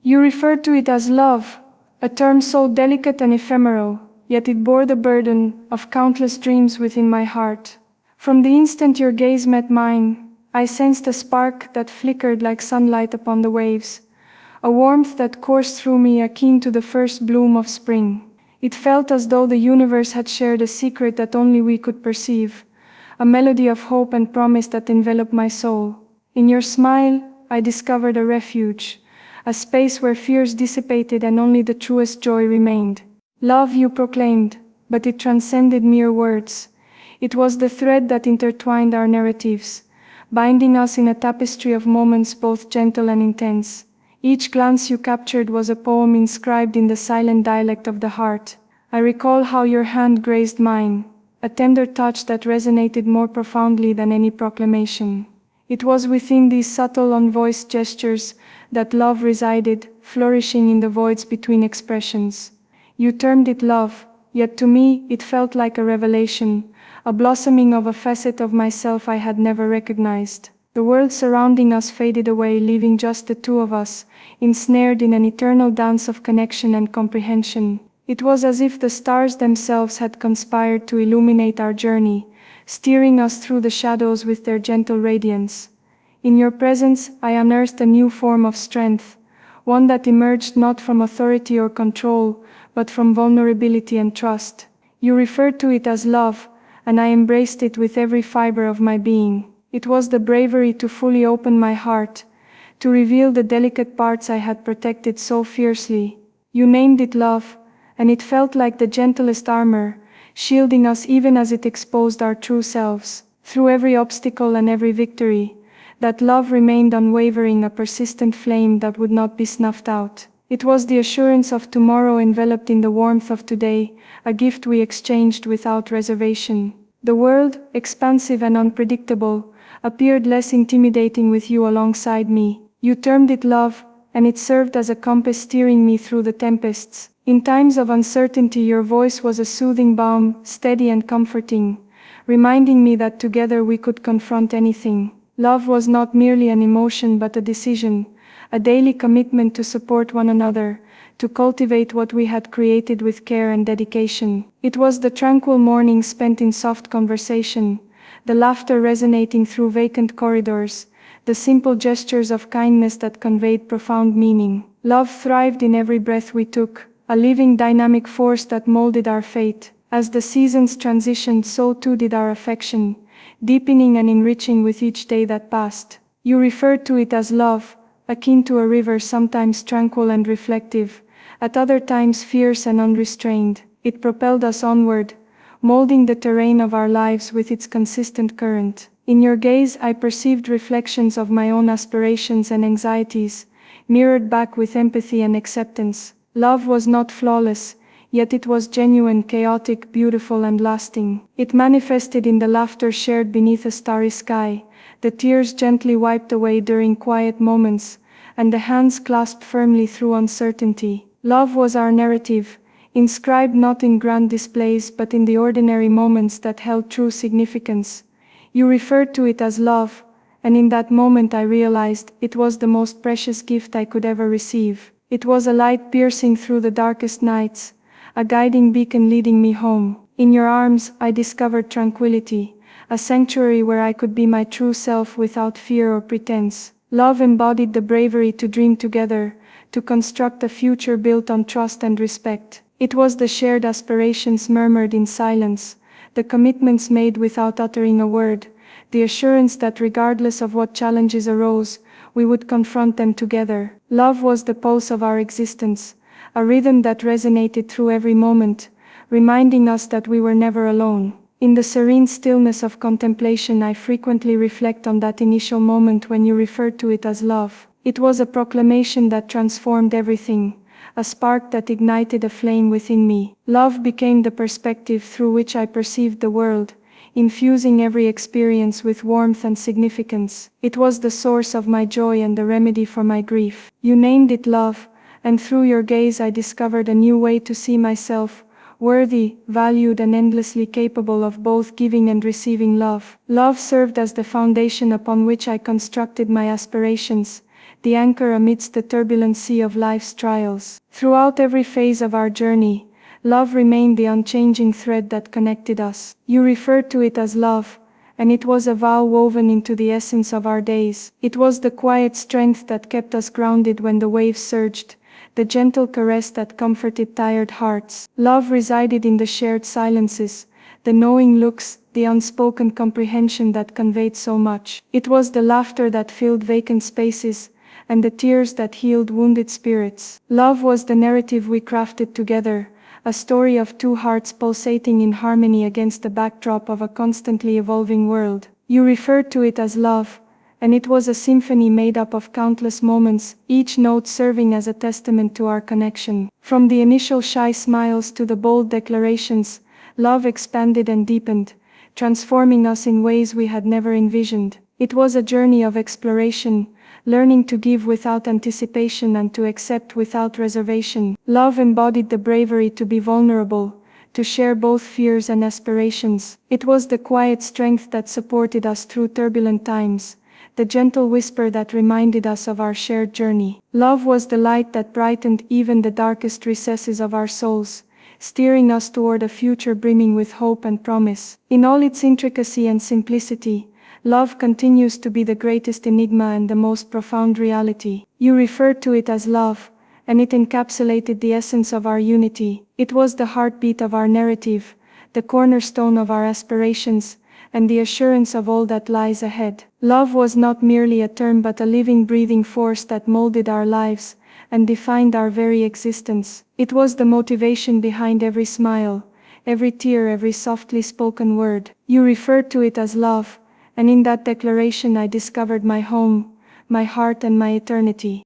You referred to it as love, a term so delicate and ephemeral, yet it bore the burden of countless dreams within my heart. From the instant your gaze met mine, I sensed a spark that flickered like sunlight upon the waves, a warmth that coursed through me akin to the first bloom of spring. It felt as though the universe had shared a secret that only we could perceive, a melody of hope and promise that enveloped my soul. In your smile, I discovered a refuge, a space where fears dissipated and only the truest joy remained. Love you proclaimed, but it transcended mere words. It was the thread that intertwined our narratives, binding us in a tapestry of moments both gentle and intense. Each glance you captured was a poem inscribed in the silent dialect of the heart. I recall how your hand grazed mine, a tender touch that resonated more profoundly than any proclamation. It was within these subtle unvoiced gestures that love resided, flourishing in the voids between expressions. You termed it love, yet to me it felt like a revelation, a blossoming of a facet of myself I had never recognized. The world surrounding us faded away, leaving just the two of us, ensnared in an eternal dance of connection and comprehension. It was as if the stars themselves had conspired to illuminate our journey, steering us through the shadows with their gentle radiance. In your presence, I unearthed a new form of strength, one that emerged not from authority or control, but from vulnerability and trust. You referred to it as love, and I embraced it with every fiber of my being. It was the bravery to fully open my heart, to reveal the delicate parts I had protected so fiercely. You named it love, and it felt like the gentlest armor, shielding us even as it exposed our true selves. Through every obstacle and every victory, that love remained unwavering, a persistent flame that would not be snuffed out. It was the assurance of tomorrow enveloped in the warmth of today, a gift we exchanged without reservation. The world, expansive and unpredictable, appeared less intimidating with you alongside me. You termed it love, and it served as a compass steering me through the tempests. In times of uncertainty, your voice was a soothing balm, steady and comforting, reminding me that together we could confront anything. Love was not merely an emotion but a decision, a daily commitment to support one another, to cultivate what we had created with care and dedication. It was the tranquil mornings spent in soft conversation, the laughter resonating through vacant corridors, the simple gestures of kindness that conveyed profound meaning. Love thrived in every breath we took, a living dynamic force that molded our fate. As the seasons transitioned, so too did our affection, deepening and enriching with each day that passed. You referred to it as love, akin to a river, sometimes tranquil and reflective, at other times fierce and unrestrained. It propelled us onward, molding the terrain of our lives with its consistent current. In your gaze I perceived reflections of my own aspirations and anxieties, mirrored back with empathy and acceptance. Love was not flawless, yet it was genuine, chaotic, beautiful and lasting. It manifested in the laughter shared beneath a starry sky, the tears gently wiped away during quiet moments, and the hands clasped firmly through uncertainty. Love was our narrative, inscribed not in grand displays but in the ordinary moments that held true significance. You referred to it as love, and in that moment I realized it was the most precious gift I could ever receive. It was a light piercing through the darkest nights, a guiding beacon leading me home. In your arms I discovered tranquility, a sanctuary where I could be my true self without fear or pretense. Love embodied the bravery to dream together, to construct a future built on trust and respect. It was the shared aspirations murmured in silence, the commitments made without uttering a word, the assurance that regardless of what challenges arose, we would confront them together. Love was the pulse of our existence, a rhythm that resonated through every moment, reminding us that we were never alone. In the serene stillness of contemplation I frequently reflect on that initial moment when you referred to it as love. It was a proclamation that transformed everything, a spark that ignited a flame within me. Love became the perspective through which I perceived the world, infusing every experience with warmth and significance. It was the source of my joy and the remedy for my grief. You named it love, and through your gaze I discovered a new way to see myself, worthy, valued and endlessly capable of both giving and receiving love. Love served as the foundation upon which I constructed my aspirations, the anchor amidst the turbulent sea of life's trials. Throughout every phase of our journey, love remained the unchanging thread that connected us. You referred to it as love, and it was a vow woven into the essence of our days. It was the quiet strength that kept us grounded when the waves surged, the gentle caress that comforted tired hearts. Love resided in the shared silences, the knowing looks, the unspoken comprehension that conveyed so much. It was the laughter that filled vacant spaces, and the tears that healed wounded spirits. Love was the narrative we crafted together, a story of two hearts pulsating in harmony against the backdrop of a constantly evolving world. You referred to it as love, and it was a symphony made up of countless moments, each note serving as a testament to our connection. From the initial shy smiles to the bold declarations, love expanded and deepened, transforming us in ways we had never envisioned. It was a journey of exploration, learning to give without anticipation and to accept without reservation. Love embodied the bravery to be vulnerable, to share both fears and aspirations. It was the quiet strength that supported us through turbulent times, the gentle whisper that reminded us of our shared journey. Love was the light that brightened even the darkest recesses of our souls, steering us toward a future brimming with hope and promise. In all its intricacy and simplicity, love continues to be the greatest enigma and the most profound reality. You referred to it as love, and it encapsulated the essence of our unity. It was the heartbeat of our narrative, the cornerstone of our aspirations, and the assurance of all that lies ahead. Love was not merely a term but a living, breathing force that molded our lives and defined our very existence. It was the motivation behind every smile, every tear, every softly spoken word. You referred to it as love, and in that declaration I discovered my home, my heart, and my eternity.